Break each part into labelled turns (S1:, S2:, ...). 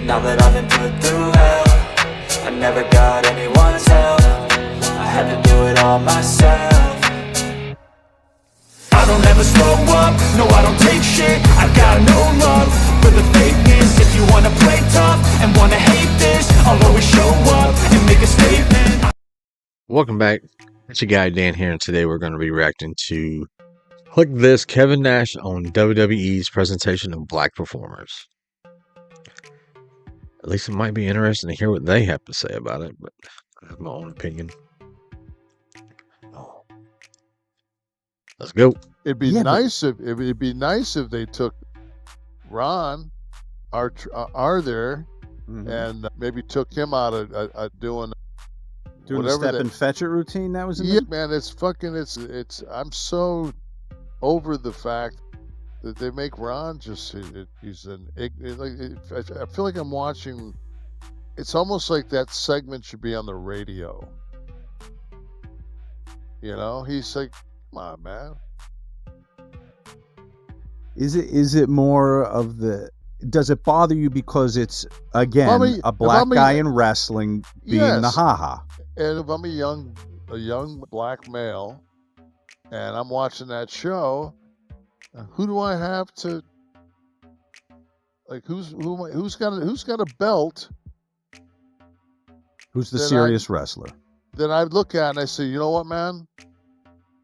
S1: Now that I've been put through hell, I never got anyone's help. I had to do it all myself. I don't ever slow up, no I don't take shit. I got no love for the fakeness. If you wanna play tough and wanna hate this, I'll always show up and make a statement.
S2: Welcome back. It's your guy Dan here, and today we're going to be reacting to KLIQ This Kevin Nash on WWE's presentation of black performers. At least it might be interesting to hear what they have to say about it, but I have my own opinion. Let's go.
S3: It'd be nice if they took Ron, our there, and maybe took him out of doing
S4: the step and fetch it routine that was in
S3: there. Man, it's I'm so over the fact that they make Ron just I feel like I'm watching. It's almost like that segment should be on the radio. You know, he's like, come on, man.
S4: Is it more of the? Does it bother you because it's again a black guy in wrestling being the haha?
S3: And if I'm a young black male, and I'm watching that show, who do I have to like? Who's got a belt?
S4: Who's the serious wrestler?
S3: Then I look at and I say, you know what, man?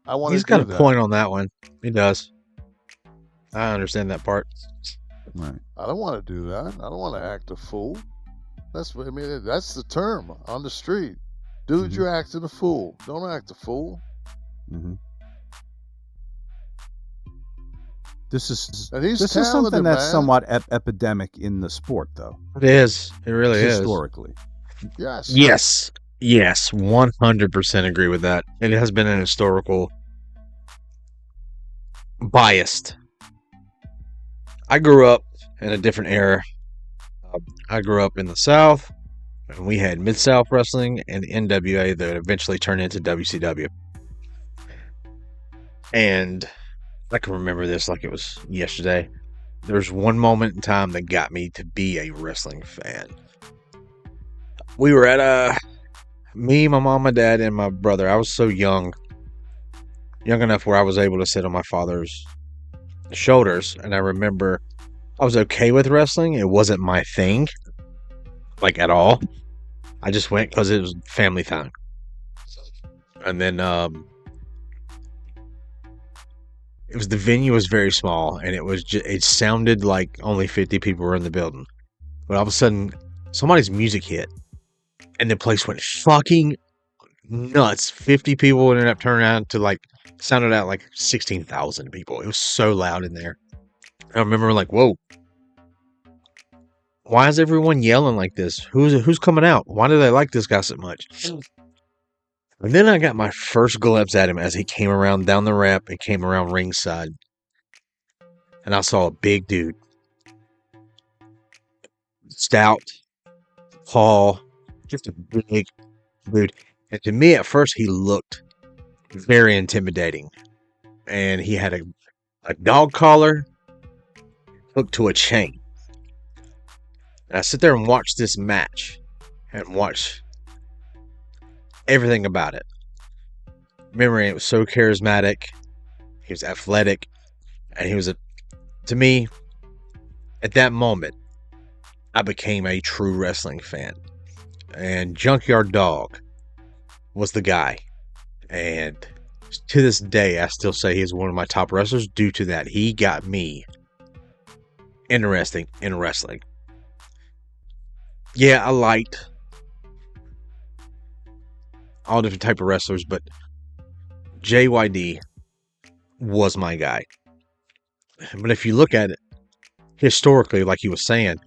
S3: I want.
S2: He's got a point on that one. He does. I understand that part.
S4: Right.
S3: I don't want to do that. I don't want to act a fool. That's the term on the street. Dude, you're acting a fool. Don't act a fool.
S4: Mm-hmm. This is something that's somewhat epidemic in the sport, though.
S2: It is. It really is.
S4: Historically.
S3: Yes.
S2: Yes. Yes. 100% agree with that. It has been an historical biased. I grew up in a different era. I grew up in the South. And we had Mid-South Wrestling and NWA that eventually turned into WCW. And I can remember this like it was yesterday. There's one moment in time that got me to be a wrestling fan. We were at me, my mom, my dad, and my brother. I was so young enough where I was able to sit on my father's shoulders. And I remember I was okay with wrestling. It wasn't my thing, like at all. I just went because it was family time. And then the venue was very small, and it sounded like only 50 people were in the building. But all of a sudden, somebody's music hit, and the place went fucking nuts. 50 people ended up turning out to sounded out like 16,000 people. It was so loud in there. I remember like, whoa. Why is everyone yelling like this? Who's coming out? Why do they like this guy so much? And then I got my first glimpse at him as he came around down the ramp and came around ringside. And I saw a big dude. Stout. Tall. Just a big dude. And to me at first he looked very intimidating. And he had a dog collar hooked to a chain. And I sit there and watch this match and watch everything about it. Remembering it was so charismatic, he was athletic, and he was to me, at that moment, I became a true wrestling fan. And Junkyard Dog was the guy. And to this day, I still say he's one of my top wrestlers due to that. He got me interested in wrestling. Yeah, I liked all different type of wrestlers, but JYD was my guy. But if you look at it historically, like he was saying,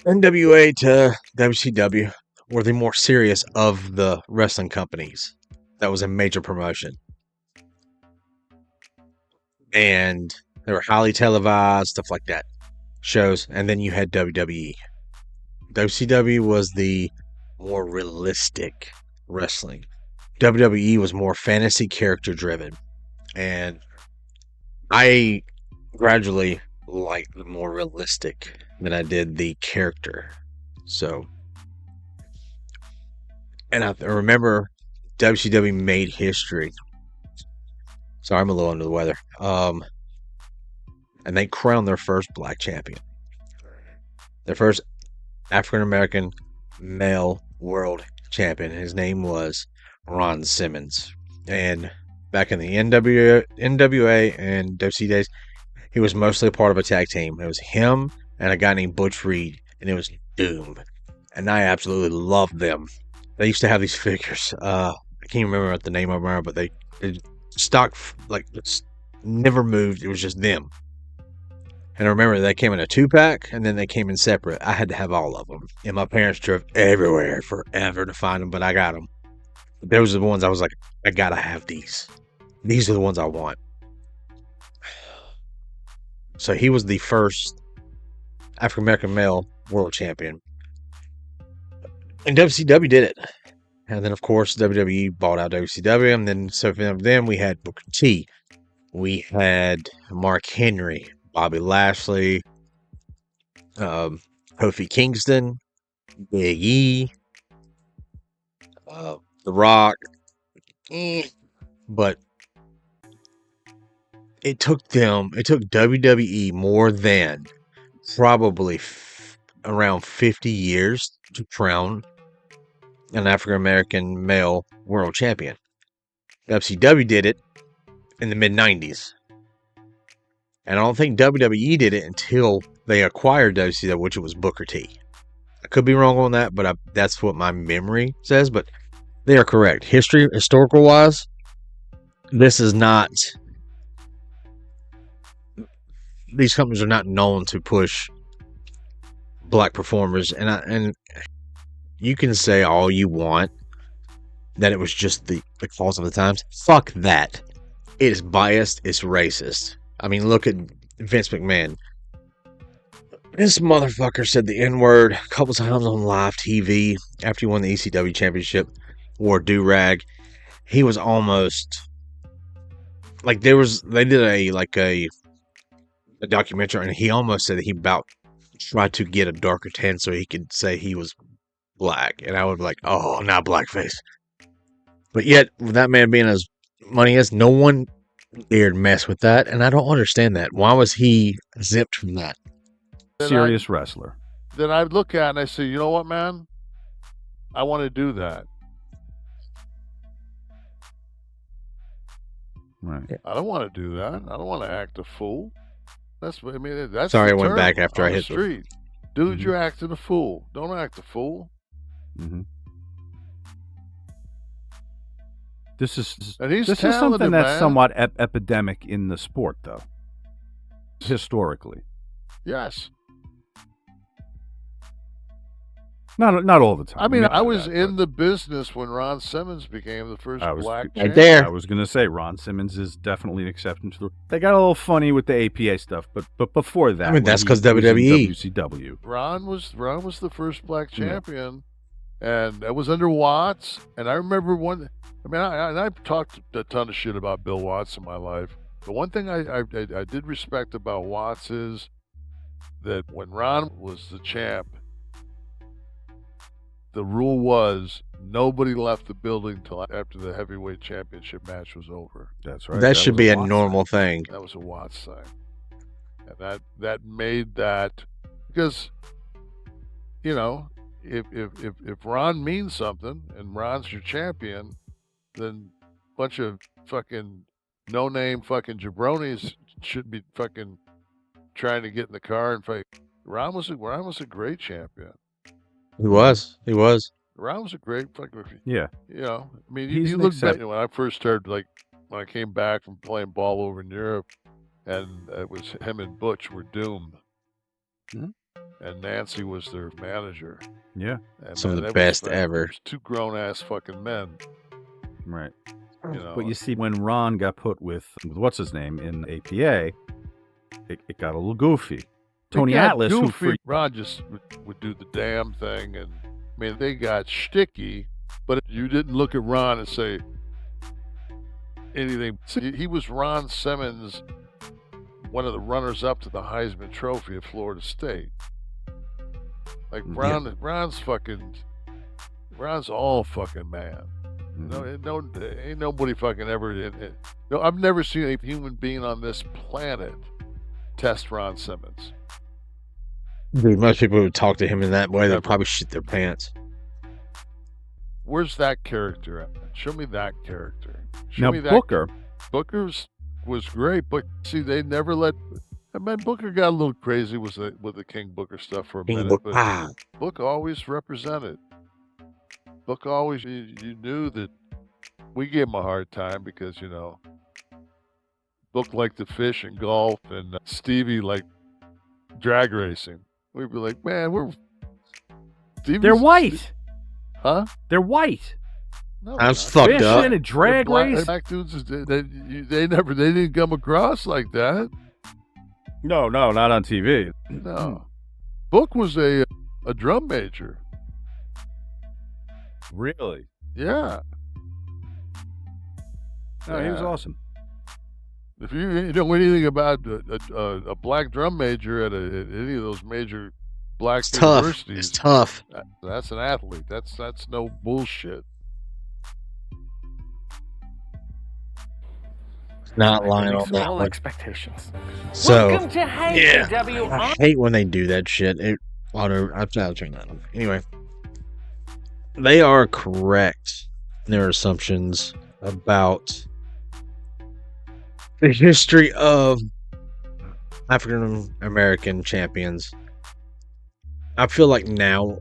S2: NWA to WCW were the more serious of the wrestling companies. That was a major promotion. And they were highly televised, stuff like that. Shows. And then you had WWE. WCW was the more realistic wrestling. WWE was more fantasy character driven. And I gradually like the more realistic than I did the character. So, and I remember WCW made history. Sorry, I'm a little under the weather. And they crowned their first black champion. Their first African-American male world champion. His name was Ron Simmons. And back in the NWA and WC days, he was mostly a part of a tag team. It was him and a guy named Butch Reed, and it was Doom. And I absolutely loved them. They used to have these figures. I can't remember what the name of them are, but they stock, like, never moved. It was just them. And I remember they came in a 2-pack, and then they came in separate. I had to have all of them. And my parents drove everywhere forever to find them, but I got them. Those are the ones I was like, I gotta have these. These are the ones I want. So he was the first African-American male world champion. And WCW did it. And then, of course, WWE bought out WCW. And then, so from them, we had Booker T. We had Mark Henry, Bobby Lashley, Kofi Kingston, Big E, The Rock. But it took WWE more than probably around 50 years to crown an African-American male world champion. WCW did it in the mid-90s. And I don't think WWE did it until they acquired WCW, which was Booker T. I could be wrong on that, but that's what my memory says. But they are correct. Historical-wise, this is not... These companies are not known to push black performers. And you can say all you want that it was just the cause of the times. Fuck that. It is biased. It's racist. I mean, look at Vince McMahon. This motherfucker said the N-word a couple times on live TV after he won the ECW championship. Wore do-rag. He was almost like they did a documentary, and he almost said that he about tried to get a darker tan so he could say he was black. And I would be like, oh, not blackface. But yet, with that man being as money as, no one dared mess with that, and I don't understand that. Why was he zipped from that?
S4: Serious wrestler.
S3: Then I'd look at it and I say, you know what, man? I want to do that.
S4: Right.
S3: I don't want to do that. I don't want to act a fool. That's
S2: Sorry, I
S3: the
S2: went
S3: term
S2: back after
S3: on
S2: I
S3: the
S2: hit
S3: street. Dude,
S4: Mhm.
S3: you're acting a fool. Don't act a fool.
S4: Mm-hmm. This is
S3: talented,
S4: something that's
S3: man.
S4: somewhat epidemic in the sport, though. Historically,
S3: Yes.
S4: not all the time.
S3: I mean,
S4: Not
S3: I
S4: that,
S3: was
S4: but
S3: in the business when Ron Simmons became the first
S4: I was
S3: black
S4: right
S3: champion.
S2: there.
S4: I was gonna say Ron Simmons is definitely an exception to the. They got a little funny with the APA stuff, but before that,
S2: I mean, that's
S4: when
S2: 'cause
S4: he was in
S2: WWE.
S4: WCW.
S3: Ron was the first black
S4: Yeah.
S3: champion, and that was under Watts. And I remember I've talked a ton of shit about Bill Watts in my life. The one thing I did respect about Watts is that when Ron was the champ, the rule was nobody left the building till after the heavyweight championship match was over.
S4: That's right.
S2: That should
S4: was
S2: be a
S4: Watts
S2: normal
S4: thing.
S2: thing.
S3: That was a Watts thing. And that made that, because, you know, if Ron means something and Ron's your champion, then a bunch of fucking no-name fucking jabronis should be fucking trying to get in the car and fight. Ron was a great champion.
S2: He was.
S3: Ron was a great fucking,
S4: Yeah.
S3: you know, I mean,
S4: He's
S3: you
S4: an
S3: look back,
S4: exception.
S3: when I first started, like, when I came back from playing ball over in Europe, and it was him and Butch were doomed.
S4: Mhm.
S3: And Nancy was their manager.
S4: Yeah.
S3: And
S2: Some of
S3: man,
S2: the
S3: that
S2: best
S3: was,
S2: ever.
S3: it was two grown-ass fucking men,
S4: Right.
S3: you know.
S4: But you see, when Ron got put with what's his name in APA, it got a little goofy. Tony
S3: They got
S4: Atlas,
S3: goofy. Ron just would do the damn thing, and I mean, they got shticky, but you didn't look at Ron and say anything. See, he was Ron Simmons one of the runners-up to the Heisman Trophy at Florida State. Like Brown's all fucking man. Ain't nobody fucking ever. No, I've never seen a human being on this planet test Ron Simmons.
S2: Dude, most people who talk to him in that way, they'll probably shit their pants.
S3: Where's that character at? Show me that character.
S4: Booker.
S3: Booker's was great, but see, they never let. I mean, Booker got a little crazy with the King Booker stuff for a minute, but Book always represented. Book always, you knew that we gave him a hard time because, you know, Book liked to fish and golf, and Stevie liked drag racing. We'd be like, man,
S5: they're white.
S3: Huh?
S5: They're white.
S3: No,
S2: I was fucked up.
S5: Fishing and drag race.
S3: Black dudes, they didn't come across like that.
S5: No, not on TV.
S3: No. Book was a drum major.
S5: Really?
S3: Yeah.
S5: No, he was awesome.
S3: If you know anything about a black drum major at any of those major black universities,
S2: it's tough.
S3: That's an athlete. That's no bullshit.
S2: Not lying on that
S6: all
S2: one.
S6: expectations.
S2: So,
S6: Welcome to
S2: yeah, I hate when they do that shit. I'll turn that on. Anyway, they are correct in their assumptions about the history of African American champions. I feel like now,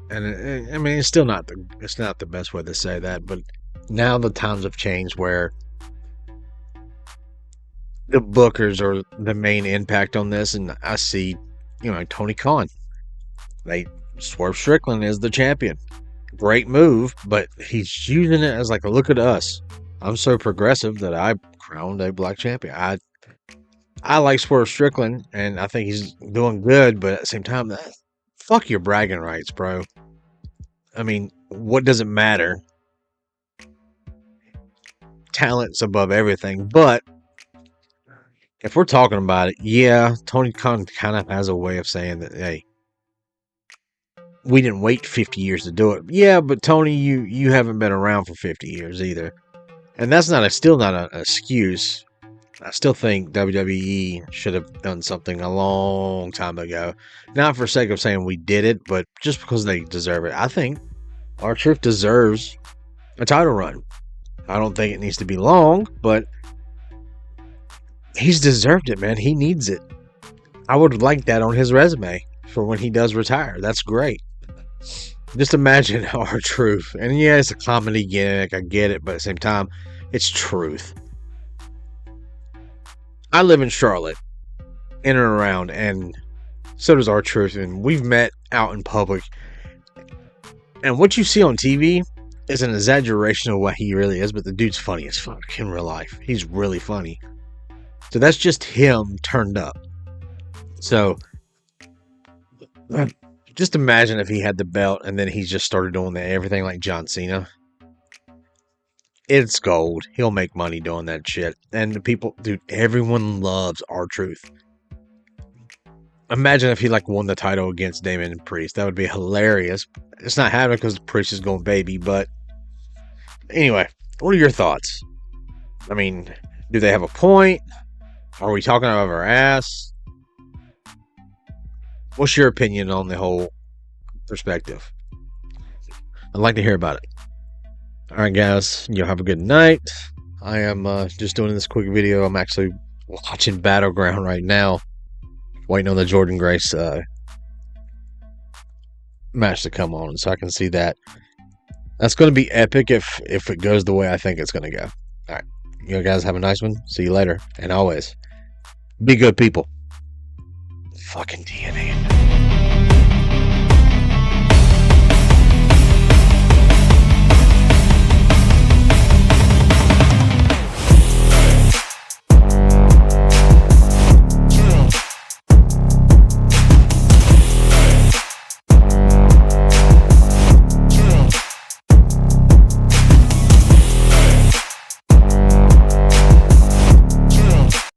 S2: and I mean, it's not the best way to say that, but now the times have changed where the bookers are the main impact on this, and I see, you know, Tony Khan. Swerve Strickland is the champion. Great move, but he's using it as like a look at us. I'm so progressive that I crowned a black champion. I like Swerve Strickland, and I think he's doing good, but at the same time, fuck your bragging rights, bro. I mean, what does it matter? Talent's above everything, but if we're talking about it, yeah, Tony Khan kind of has a way of saying that, hey, we didn't wait 50 years to do it. Yeah, but Tony, you haven't been around for 50 years either. And that's still not an excuse. I still think WWE should have done something a long time ago. Not for sake of saying we did it, but just because they deserve it. I think R-Truth deserves a title run. I don't think it needs to be long, but he's deserved it, man. He needs it. I would like that on his resume for when he does retire. That's great. Just imagine R-Truth. And yeah, it's a comedy gimmick. I get it. But at the same time, it's truth. I live in Charlotte, in and around, and so does R-Truth. And we've met out in public. And what you see on TV is an exaggeration of what he really is. But the dude's funny as fuck in real life. He's really funny. So that's just him turned up. So just imagine if he had the belt and then he just started doing everything like John Cena. It's gold. He'll make money doing that shit. And the people, dude, everyone loves R-Truth. Imagine if he won the title against Damon Priest. That would be hilarious. It's not happening because Priest is going baby. But anyway, what are your thoughts? I mean, do they have a point? Are we talking out of our ass? What's your opinion on the whole perspective? I'd like to hear about it. All right, guys. You have a good night. I am just doing this quick video. I'm actually watching Battleground right now. Waiting on the Jordan Grace match to come on so I can see that. That's going to be epic if it goes the way I think it's going to go. All right. You guys have a nice one. See you later. And always, be good people. Fucking DNA.